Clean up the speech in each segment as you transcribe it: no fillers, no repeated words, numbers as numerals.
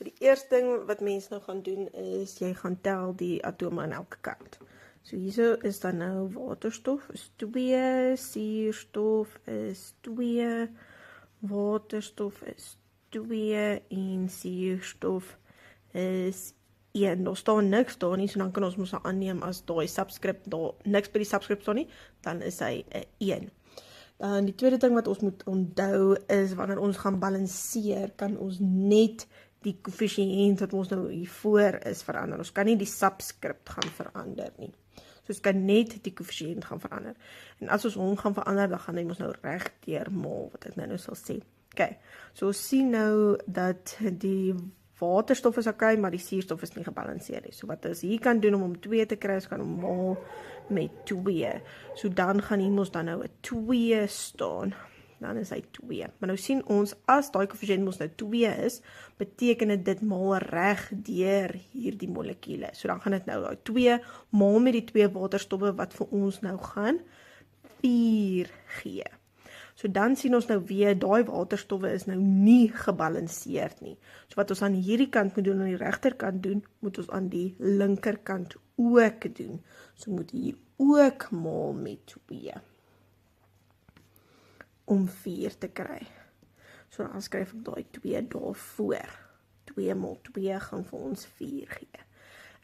So die eerste ding wat mense nou gaan doen is, jy gaan tel die atome aan elke kant. So hierso is dan nou waterstof is 2, suurstof is 2, waterstof is 2 en suurstof is 1. Daar staan niks daar nie, so dan kan ons mos nou aanneem as daai subscript, daar niks by die subscript staan nie, dan is hy 'n 1. Dan die tweede ding wat ons moet onthou is, wanneer ons gaan balanseer, kan ons net die koëffisiënt wat ons nou hiervoor is verander. Ons kan nie die subscript gaan verander nie. So ons kan net die koëffisiënt gaan verander. En as ons hom gaan verander, dan gaan hy ons nou reg deurmaal, wat ek nou sal sê. Okay, so ons sien nou dat die waterstof is okay, maar die suurstof is nie gebalanseer nie. So wat ons hier kan doen om 2 te kry, ons kan hom maal met 2. So dan gaan hier ons dan nou 'n 2 staan. Dan is hy 2. Maar nou sien ons, as daai koëffisiënt ons nou 2 is, beteken dit maal reg deur hierdie molekuule. So dan gaan dit nou 2 maal met die 2 waterstowwe wat vir ons nou gaan 4 gee. So dan sien ons nou weer, daai waterstowwe is nou nie gebalanseerd nie. So wat ons aan hierdie kant moet doen, aan die regterkant doen, moet ons aan die linkerkant ook doen. So moet hier ook maal met 2. Om 4 te kry. So dan skryf ek daai 2 daarvoor. 2 maal 2 gaan vir ons 4 gee.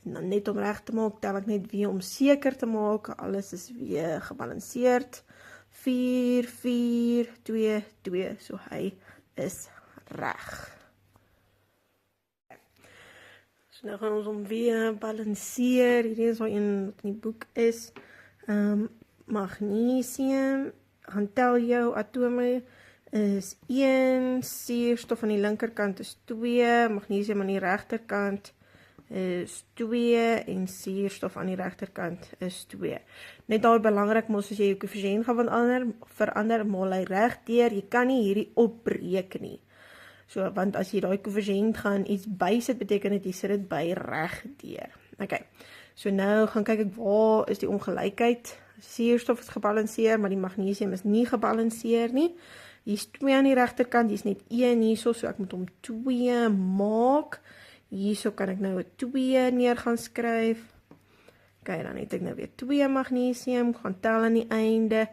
En dan net om reg te maak, tel ek net weer om seker te maak, alles is weer gebalanseerd. 4, 4, 2, 2, so hy is reg. So nou gaan ons hom weer balanseer, hierdie is waar een wat in die boek is. Magnesium, gaan tel jou atome, is 1, suurstof aan die linkerkant is 2, magnesium aan die regterkant is 2 en suurstof aan die regterkant is 2. Net daar belangrik mos as jy jou koëffisiënt gaan verander, maal hy reg deur, jy kan nie hierdie opbreek nie. So, want as jy daai koëffisiënt gaan iets bysit, beteken dit jy sit dit by reg deur. Okay, so nou gaan kyk ek waar is die ongelykheid. Suurstof is gebalanseer, maar die magnesium is nie gebalanseer nie. Hier is 2 aan die regterkant, hier is net 1 hierso, so ek moet hom 2 maak. Hierso kan ek nou 'n 2 neer gaan skryf. Okay, dan het ek nou weer 2 magnesium, gaan tel aan die einde.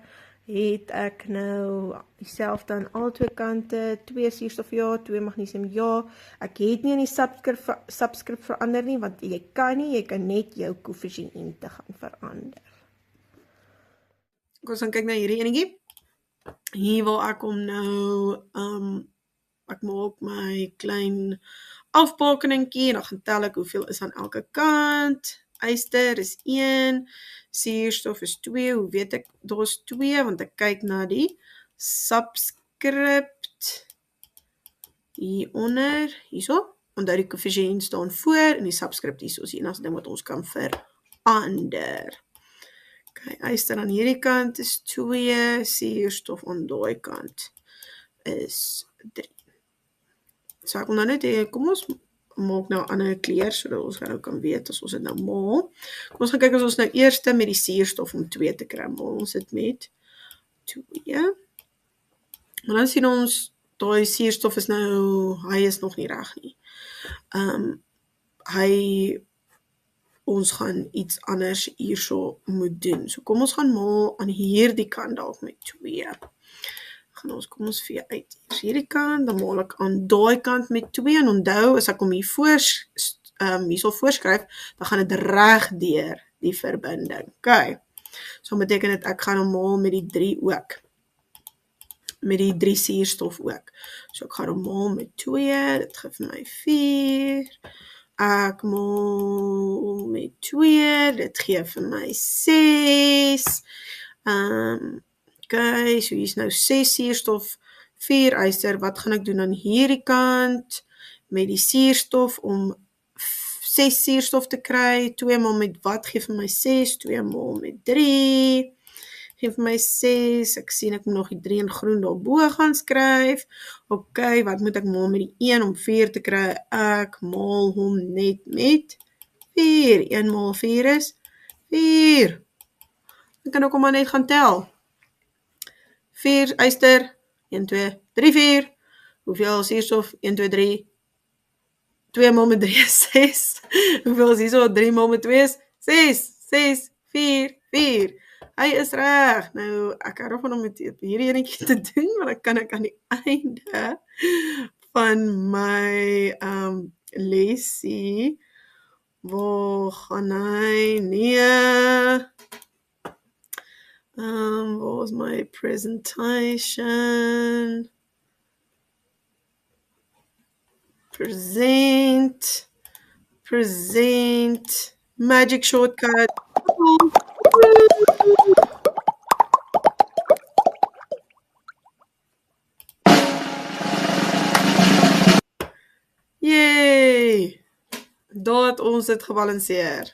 Het ek nou dieselfde aan al twee kante, 2 suurstof ja, 2 magnesium ja. Ek het nie in die subscript verander nie, want jy kan net jou koëffisiënte gaan verander. Ons gaan kyk na hierdie enetjie. Hier waar ek hom nou, ek maak my klein afbakeningkie en dan gaan tel ek hoeveel is aan elke kant. Yster is 1, suurstof is 2, hoe weet ek, daar is 2, want ek kyk na die subscript hieronder, hierso, onthou die koëffisiënt staan voor en die subscript hierso is die enigste ding wat ons kan verander. Okay, yster aan hierdie kant is 2, suurstof aan daai kant is 3. So ek wil nou net, kom ons maak nou 'n ander kleur, sodat ons nou kan weet as ons dit nou maal. Kom ons gaan kyk as ons nou eers met die suurstof om 2 te kry, maal ons dit met 2. Maar dan sien ons, daai suurstof is nou, hy is nog nie reg nie. Ons gaan iets anders hierso moet doen. So kom ons gaan maal aan hierdie kant dalk met 2. Kom ons vee uit hierdie kant, dan maal ek aan daai kant met 2, en onthou, as ek hom hierso voorskryf, dan gaan dit reg deur die verbinding. Okay, so beteken dit ek gaan hom maal met die 3 ook. Met die 3 suurstof ook. So ek gaan hom maal met 2, dit gee vir my 4. Ek maal met 2, dit gee vir my 6. Okay, so hier is nou 6 suurstof, 4 yster. Wat gaan ek doen aan hierdie kant? Met die suurstof om 6 suurstof te kry. 2 maal met wat gee vir my 6? 2 maal met 3. Gee vir my 6. Ek sien ek moet nog die 3 in groen daarbo gaan skryf. Okay, wat moet ek maal met die 1 om 4 te kry? Ek maal hom net met 4. 1 maal 4 is 4. Dan kan ek hom maar net gaan tel. 4 yster, 1, 2, 3, 4. Hoeveel suurstof? 1, 2, 3, 2 maal met 3 is 6. Hoeveel is hierso? 3 maal met 2 is 6. 6, 4, 4. Hy is reg. Nou, ek hou daarvan om met hierdie enetjie te doen, want dan kan ek aan die einde van my lesie, waar gaan hy? Nee. What was my presentation? Present. Magic shortcut. Yay! Daar het ons dit gebalanseer.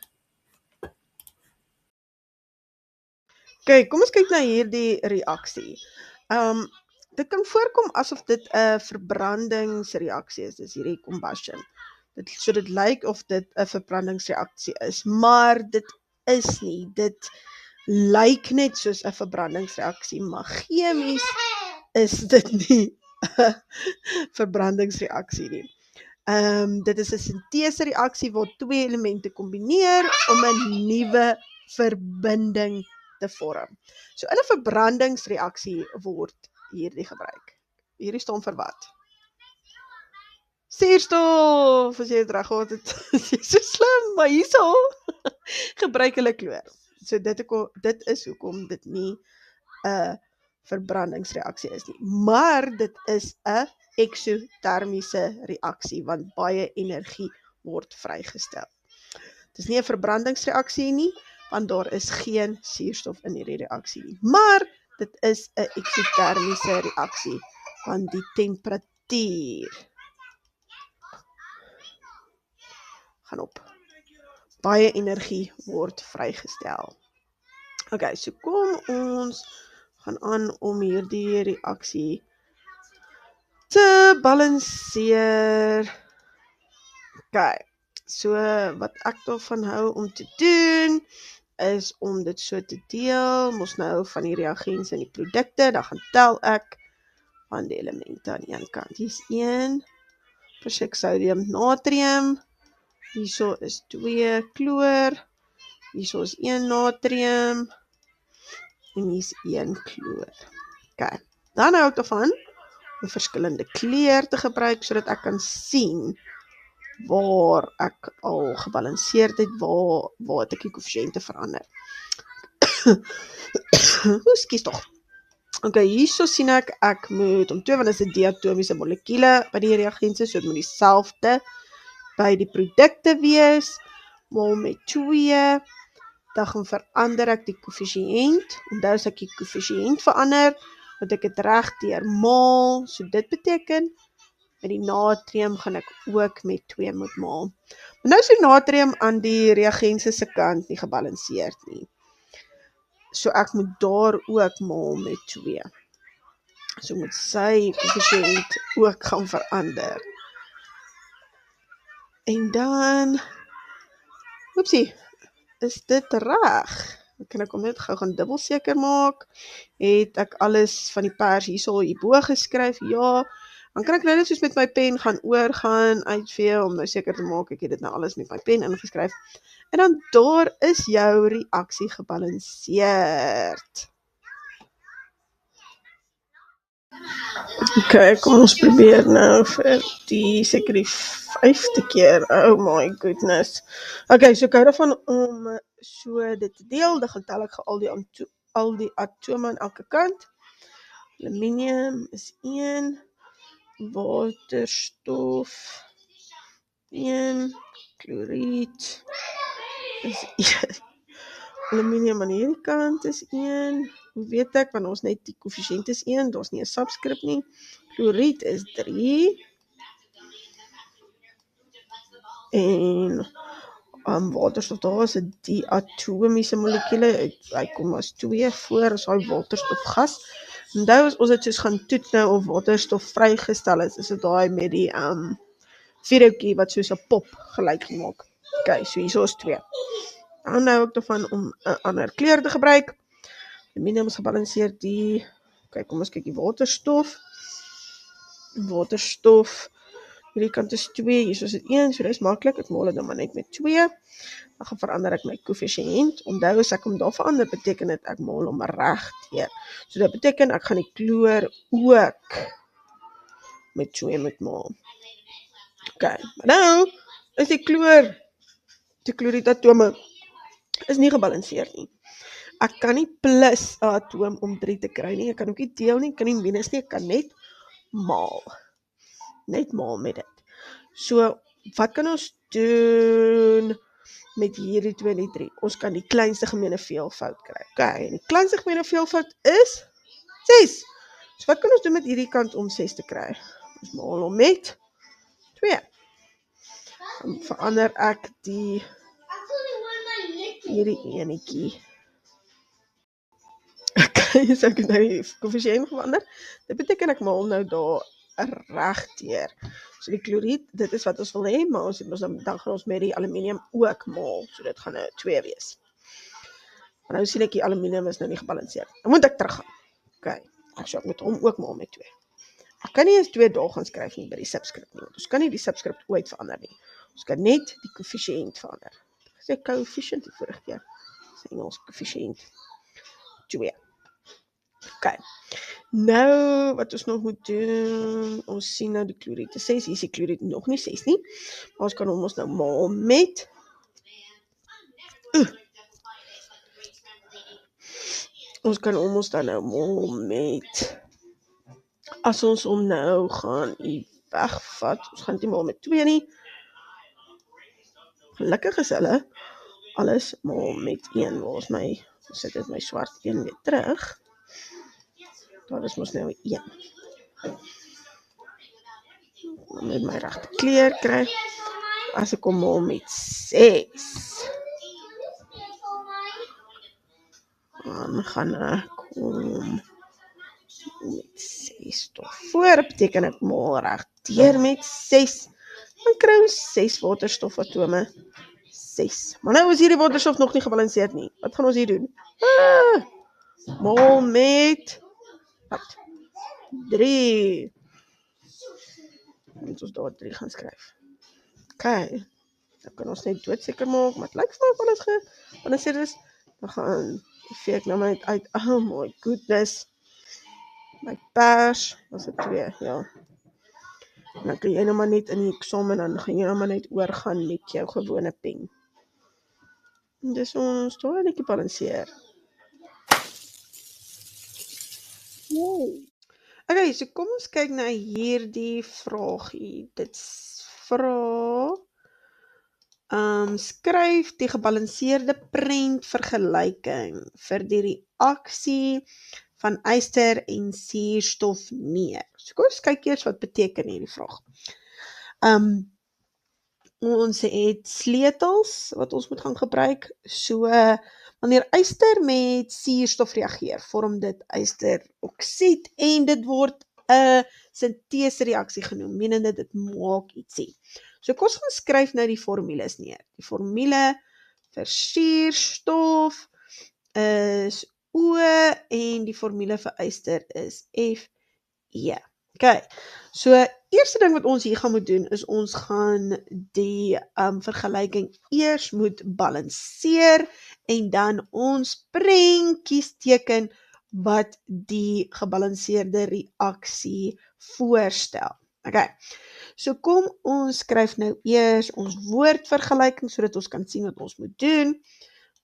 Okay, kom ons kyk na hierdie reaksie. Dit kan voorkom asof dit 'n verbrandingsreaksie is, dis hierdie combustion. So dit lyk of dit 'n verbrandingsreaksie is, maar dit is nie. Dit lyk net soos 'n verbrandingsreaksie, maar chemies is dit nie 'n verbrandingsreaksie nie. Dit is 'n sintese reaksie waar twee elemente kombineer om 'n nuwe verbinding te vorm. So in 'n verbrandingsreaksie word hierdie gebruik. Hierdie staan vir wat? Suurstof, as jy dit reg gehad het. Jy is so slim, maar hierso gebruik hulle kloor. So dit is hoekom dit nie 'n verbrandingsreaksie is nie. Maar dit is 'n eksotermiese reaksie, want baie energie word vrygestel. Dit is nie 'n verbrandingsreaksie nie, want daar is geen suurstof in hierdie reaksie nie. Maar dit is 'n eksotermiese reaksie, want die temperatuur gaan op. Baie energie word vrygestel. Okay, so kom ons gaan aan om hierdie reaksie te balanseer. Okay, so wat ek daarvan hou om te doen, is om dit so te deel. Mos nou van die reagens en die produkte, dan gaan tel ek van die elemente aan die een kant. Hier is 1 persek sodium natrium, hierso is 2 chloor, hierso is 1 natrium, en hier is 1 chloor. Okay, dan hou ek daarvan om verskillende kleure te gebruik, sodat ek kan sien waar ek al gebalanseerd het, waar het ek die koëffisiënte verander. Skus tog. Okay, hierso sien ek moet om 2, want dit is 'n diatomiese molekule by die reagense, so dit moet dieselfde by die produkte wees, maar met 2, dan gaan verander ek die koëffisiënt. Onthou as ek die koëffisiënt verander, moet ek dit reg deurmaal, so dit beteken met die natrium gaan ek ook met 2 moet maal. Maar nou is die natrium aan die reagense se kant nie gebalanseerd nie. So ek moet daar ook maal met 2. So moet sy koëffisiënt ook gaan verander. En dan, oepsie, is dit reg? Kan ek hom net gou gaan dubbel seker maak? Het ek alles van die pers hierbo geskryf? Ja. Dan kan ek nou net soos met my pen gaan uitvee, om nou seker te maak, ek het dit nou alles met my pen ingeskryf. En dan daar is jou reaksie gebalanseerd. Okay, kom ons probeer nou vir seker die 5de keer. Oh my goodness. Okay, so ek hou daarvan om so dit te deel. Dan gaan tel ek al die atome aan elke kant. Aluminium is 1, waterstof 1, kloried is 1. Aluminium aan hierdie kant is 1. Hoe weet ek? Want ons net die koëffisiënt is 1, daar's nie 'n subskrip nie. Kloried is 3. En waterstof, daar is 'n diatomiese molekule. Hy kom as 2 voor as daai waterstofgas. Onthou as ons dit soos gaan toets nou of waterstof vrygestel is dit daai met die vuurhoutjie wat soos 'n pop gelyk gemaak. Okay, so hierso is 2. Dan hou ek daarvan om 'n ander kleur te gebruik. Aluminium is gebalanseer Okay, kom ons kyk die waterstof. hierdie kant is 2, hier is dit 1, so dit is maklik, ek maal dit dan maar net met 2, dan gaan verander ek my koëffisiënt, onthou as ek hom daar verander, beteken dit ek maal hom reg deur, so dit beteken ek gaan die kleur ook met 2 moet maal. Ok, maar nou is die klorietatoome is nie gebalanseerd nie. Ek kan nie plus 'n atoom om 3 te kry nie, ek kan ook nie deel nie, ek kan nie minus nie, ek kan net maal. Net maal met dit. So, wat kan ons doen met hierdie 2 en die 3? Ons kan die kleinste gemene veelvoud kry. Ok, en die kleinste gemene veelvoud is 6. So wat kan ons doen met hierdie kant om 6 te kry? Ons maal hom met 2. Dan verander ek hierdie enetjie. Ok, so ek het nou die koëffisiënt verander. Dit beteken ek maal nou daar reg deur. So die kloried, dit is wat ons wil hê, maar dan gaan ons met die aluminium ook maal. So dit gaan nou 2 wees. Maar nou sien ek die aluminium is nou nie gebalanseerd. Dan moet ek teruggaan. Ok, ek moet hom ook maal met 2. Ek kan nie eens 2 daar gaan skryf nie by die subscript nie, want ons kan nie die subscript ooit verander nie. Ons kan net die koëffisiënt verander. Ek sê koëffisiënt die vorige keer. Dis Engels koëffisiënt 2. Ok, nou wat ons nog moet doen, ons sien nou die kloried is 6, hier is die kloried nog nie 6 nie, maar ons kan hom ons nou maal met ons kan hom ons dan nou maal met as ons hom nou gaan wegvat, ons gaan dit nie maal met 2 nie, gelukkig is hulle alles maal met 1, waar is my, sit dit my swart 1 weer terug, daar is ons nou 1, met my regte kleur kry, as ek hom maal met 6, dan gaan ek hom met 6 tot voor, beteken ek maal reg deur met 6, dan kry ons 6 waterstofatome, 6, maar nou is hierdie waterstof nog nie gebalanseerd nie, wat gaan ons hier doen? Maal met 3, moet ons daar 3 gaan skryf. Ok, dan kan ons net doodseker maak, maar het lyk vir my of alles gebalanseerd is, dan gaan vee ek nou maar net uit, oh my goodness, my pers, was dit 2, ja, en dan kan jy nou maar net in die eksamen, dan gaan jy nou maar net oorgaan met jou gewone pen, en dis ons daar netjie balanseer. Wow. Ok, so kom ons kyk na hierdie vraagie. Dit vra, skryf die gebalanseerde prentvergelyking vir die reaksie van yster en suurstof neer. So kom ons kyk eers wat beteken hierdie vraag. Ons het sleutels wat ons moet gaan gebruik. So wanneer yster met suurstof reageer, vorm dit ysteroksied en dit word 'n sintese reaksie genoem, menende dit maak ietsie. So kom ons gaan skryf nou die formules neer. Die formule vir suurstof is O en die formule vir yster is Fe. Ok, so eerste ding wat ons hier gaan moet doen is ons gaan die vergelyking eers moet balanseer en dan ons prentjies teken wat die gebalanseerde reaksie voorstel. Ok, so kom ons skryf nou eers ons woordvergelyking sodat ons kan sien wat ons moet doen.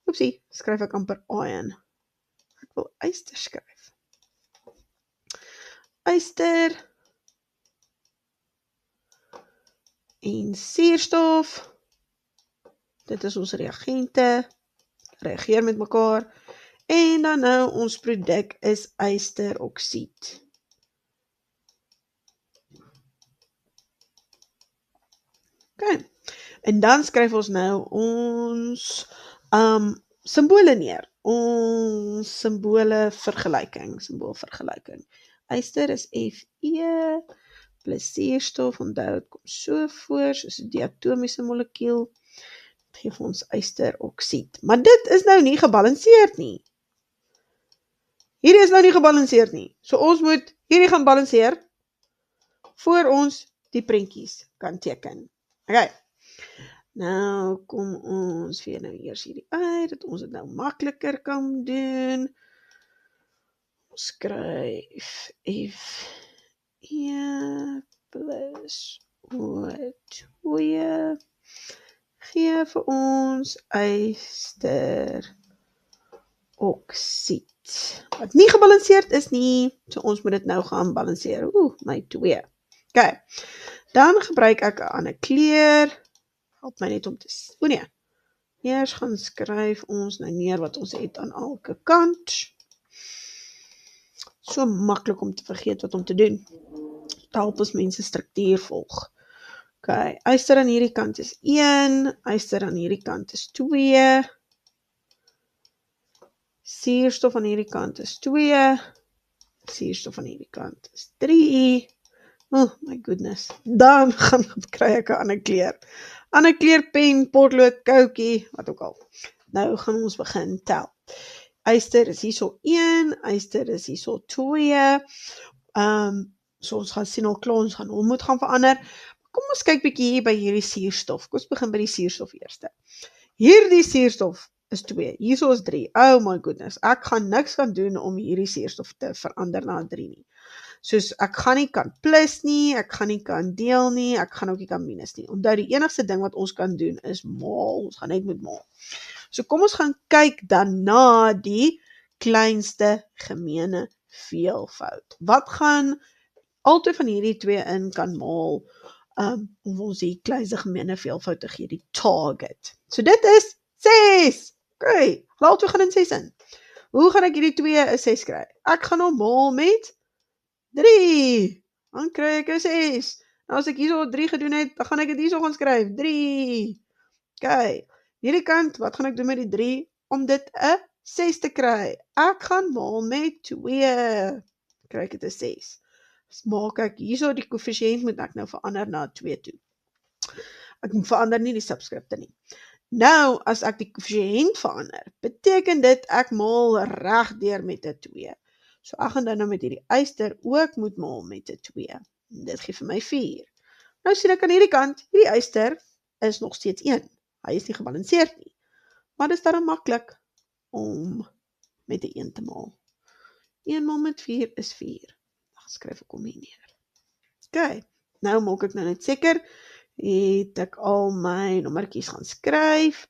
Oepsie, skryf ek amper iron. Ek wil yster skryf. Yster en suurstof, dit is ons reagente, reageer met mekaar, en dan nou ons produk is ysteroksied. Ok, en dan skryf ons nou ons simbole neer, ons symboolvergelyking. Yster is Fe plus suurstof, onthou dit kom so voor, soos die atomiese molekuul, dit gee vir ons ysteroksied. Maar dit is nou nie gebalanseerd nie. Hierdie is nou nie gebalanseerd nie. So ons moet hierdie gaan balanseer, voor ons die prentjies kan teken. Okay. Nou kom ons weer nou eers hierdie uit, dat ons dit nou makliker kan doen. Ons skryf Fe plus O2 gee vir ons ysteroksied. Wat nie gebalanseerd is nie, so ons moet dit nou gaan balanseer. My 2. Okay, dan gebruik ek 'n ander kleur. Help my net om te nee. Eers gaan skryf ons nou neer wat ons het aan elke kant. So maklik om te vergeet wat om te doen. Dit help as mense struktuur volg. Okay, yster aan hierdie kant is 1, yster aan hierdie kant is 2. Suurstof aan hierdie kant is 2. Suurstof aan hierdie kant is 3. Oh my goodness. Dan kry ek 'n ander kleur. Ander kleur pen, potlood, koutjie, wat ook al. Nou gaan ons begin tel. Yster is hierso 1, yster is hierso 2. So ons gaan sien al klaar, ons gaan hom moet gaan verander. Kom ons kyk bietjie hier by hierdie suurstof. Kom ons begin by die suurstof eerste. Hierdie suurstof is 2, hierso is 3. Oh my goodness, ek gaan niks kan doen om hierdie suurstof te verander na 3 nie. Soos ek gaan nie kan plus nie, ek gaan nie kan deel nie, ek gaan ook nie kan minus nie. Onthou die enigste ding wat ons kan doen is maal, ons gaan net met maal. So kom ons gaan kyk dan na die kleinste gemeene veelvoud. Wat gaan albei van hierdie twee in kan maal om ons die kleinste gemeene veelvoud te gee, die target. So dit is 6. Okay, laat we gaan in 6 in. Hoe gaan ek hierdie 2 'n 6 kry? Ek gaan hom maal met 3. Dan kry ek 'n 6. Nou as ek hierso 3 gedoen het, dan gaan ek dit hierso gaan skryf. 3. Okay. Hierdie kant, wat gaan ek doen met die 3 om dit 'n 6 te kry? Ek gaan maal met 2. Kry ek dit 'n 6. Maak ek hierso die koëffisiënt moet ek nou verander na 2 toe. Ek verander nie die subskripte nie. Nou, as ek die koëffisiënt verander, beteken dit ek maal regdeur met 'n 2. So ek gaan dan nou met hierdie yster ook moet maal met 'n 2. Dit gee vir my 4. Nou sien ek aan hierdie kant, hierdie yster is nog steeds 1. Hy is nie gebalanseerd nie. Maar dit is dan maklik om met 'n 1 te maal. 1 maal met 4 is 4. Dan skryf ek hom hier neer. Okay, nou maak ek nou net seker, het ek al my nommertjies gaan skryf.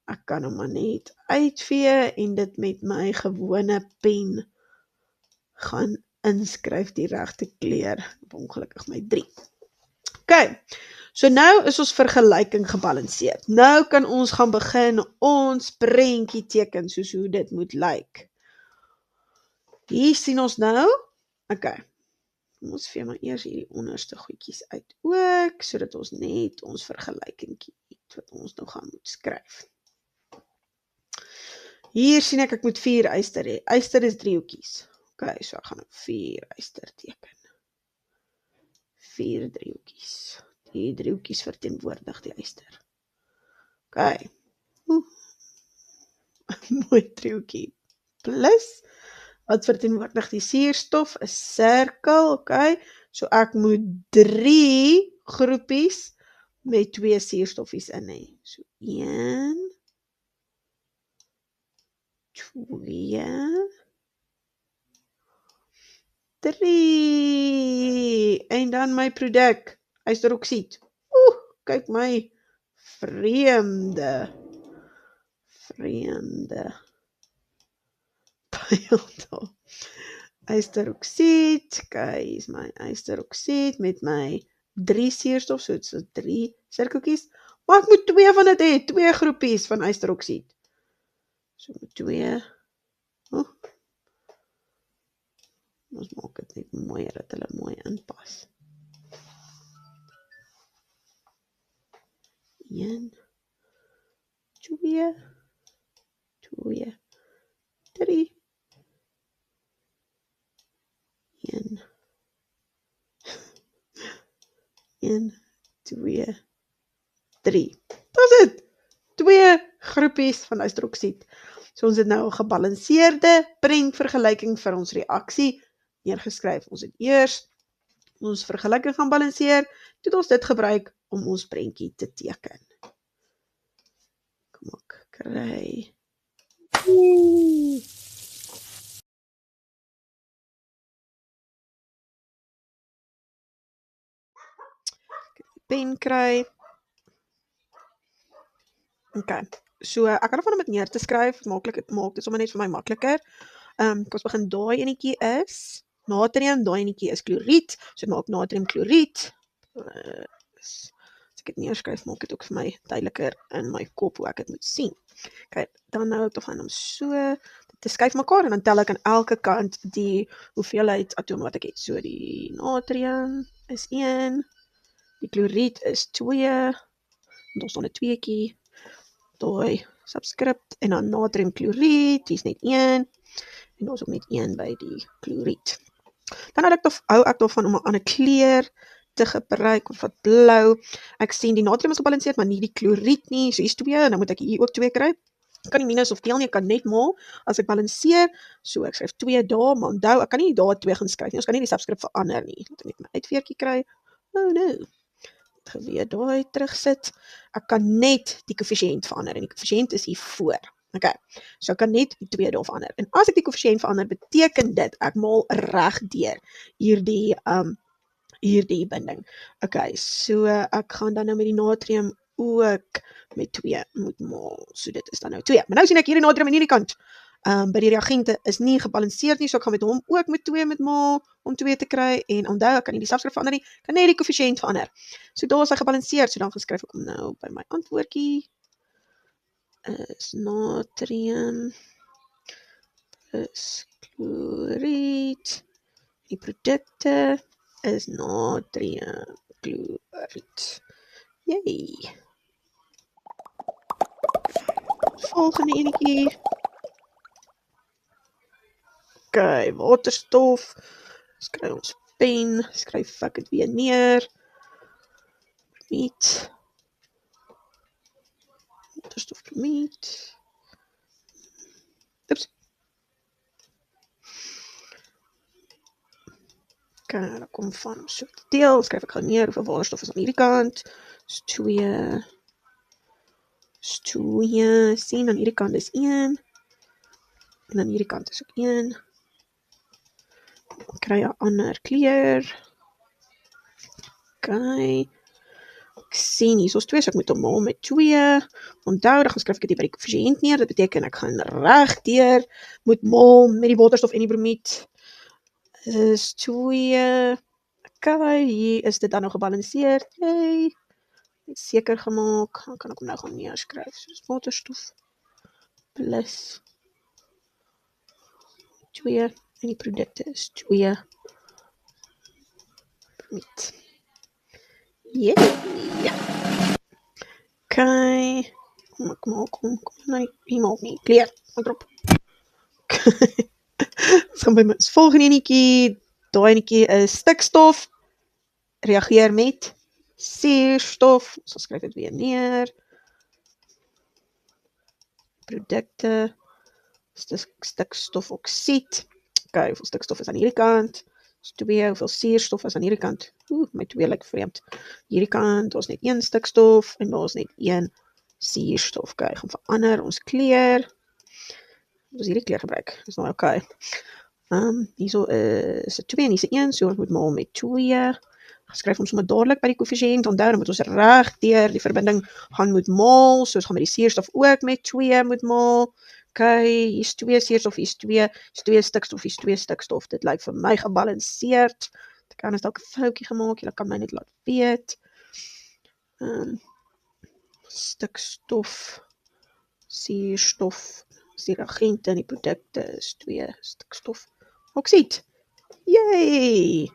Ek kan hom maar net uitvee en dit met my gewone pen gaan inskryf die regte kleur. Ongelukkig my 3. Okay, so nou is ons vergelyking gebalanseerd. Nou kan ons gaan begin ons prentjie teken soos hoe dit moet lyk. Hier sien ons nou. Okay. Ons vee maar eers hierdie onderste goedjies uit ook, sodat ons net ons vergelykingkie het wat ons nou gaan moet skryf. Hier sien ek moet 4 yster hê. Yster is 3 hoekies. Okay, so ek gaan nou 4 yster teken. 4 driehoekies. Die driehoekies verteenwoordig die yster. Okay. Mooi driehoekie. Plus, wat verteenwoordig die suurstof, 'n sirkel, okay? So ek moet 3 groepies met 2 suurstoffies in hê. So 1, 2, 3. En dan my produk, ysteroksied. Kyk my vreemde pyl. Ysteroksied, okay, hier is my ysteroksied met my 3 suurstof, so dit is 3 sirkeltjies. Maar ek moet 2 van dit hê, 2 groepies van ysteroksied. So met 2. Ons maak dit net mooier, dat hulle mooi inpas. 1, 2, 3. 1, 2, 3. Dat is dit. 2 groepies van ysteroksied. So ons het nou 'n gebalanseerde prentvergelyking vir ons reaksie neergeskryf. Ons het eers ons vergelyking gaan balanseer, toe het ons dit gebruik om ons prentjie te teken. Kom ek kry. Pen kry. Okay, so ek kan ervan om dit neer te skryf, maak dit sommer net vir my makliker. Kom ons begin, daai enetjie is natrium, daai enetjie is kloried, so maak natriumkloried. As ek dit neerskryf, maak dit ook vir my duideliker in my kop hoe ek dit moet sien. Okay, dan nou ek gaan om so te skuif mekaar en dan tel ek aan elke kant die hoeveelheid atome wat ek het. So die natrium is 1, die kloried is 2, en daar staan 'n tweeetjie, daai subskript en dan natriumkloried, dis net 1 en daar's ook net 1 by die kloried. Dan hou ek daarvan om 'n ander kleur te gebruik, of wat blou. Ek sien die natrium is gebalanseerd, maar nie die kloried nie. So hier's 2 en dan moet ek hier ook 2 kry. Ek kan nie minus of deel nie, ek kan net maal as ek balanseer. So ek skryf 2 daar, maar onthou, ek kan nie daar 2 gaan skryf nie. Ons kan nie die subskript verander nie. Laat ek net my uitveertjie kry. Oh no. Weer daai terugsit. Ek kan net die koëffisiënt verander en die koëffisiënt is hier voor. Okay, so ek kan net die 2 daar verander. En as ek die koëffisiënt verander, beteken dit ek maal reg deur hierdie binding. Okay, so ek gaan dan nou met die natrium ook met 2 moet maal. So dit is dan nou 2. Maar nou sien ek hier die natrium aan hierdie kant. By die reagente is nie gebalanseerd nie, so ek gaan met hom ook met 2 moet maal om 2 te kry. En onthou, ek kan nie die subskript verander nie, ek kan net die koëffisiënt verander. So daar is hy gebalanseerd, so dan geskryf ek hom nou by my antwoordjie. Is natrium plus kloried. Die produkte is natriumkloried. Yay! Volgende enetjie. Okay, waterstof. Skryf ons pen, skryf ek dit weer neer. Meet. Waterstof meet. Oeps. Okay, dan kom van so deel, skryf ek gou neer hoeveel waterstof is aan hierdie kant. Is 2. Sien aan hierdie kant is 1. En aan hierdie kant is ook 1. Dan kry jy 'n ander kleur. Okay. Ek sien hier is 2, so ek moet hom maal met 2. Onthou, dan skryf ek dit by die koëffisiënt neer. Dit beteken ek gaan regdeur moet maal met die waterstof en die bromied. Is 2. Okay, hier is dit dan nou gebalanseerd. Yay. Net seker gemaak. Dan kan ek hom nou gaan neerskryf. So dis waterstof plus 2 en die produkte is 2. Bromied. Ja. Okay. Kom ek maak hom. Nee, nie maak nie. Kleur. Drop. Ons gaan by my volgende enetjie. Daai enetjie is stikstof. Reageer met suurstof. So skryf dit weer neer. Produkte. Stikstofoksied. Okay, hoeveel stikstof is aan hierdie kant? Is 2. Hoeveel suurstof is aan hierdie kant? My 2 lyk vreemd. Hierdie kant, daar is net 1 stikstof en daar is net 1 suurstof. Okay, gaan verander ons kleur. Ons hierdie kleur gebruik. Dis nou okay. Hierso is 'n 2 en hier's 'n 1, so ons moet maal met 2. Skryf ons sommer dadelik by die koëffisiënt. Onthou, dan moet ons reg deur die verbinding gaan moet maal. So ons gaan met die suurstof ook met 2 moet maal. Okay, hier's 2 suurstof, hier's 2 stikstof, hier's 2 stikstof. Dit lyk vir my gebalanseerd. Ek kan dalk 'n foutjie gemaak, julle kan my net laat weet. Stikstof, suurstof, is die reagente en die produkte is 2 stikstof oksied. Yay!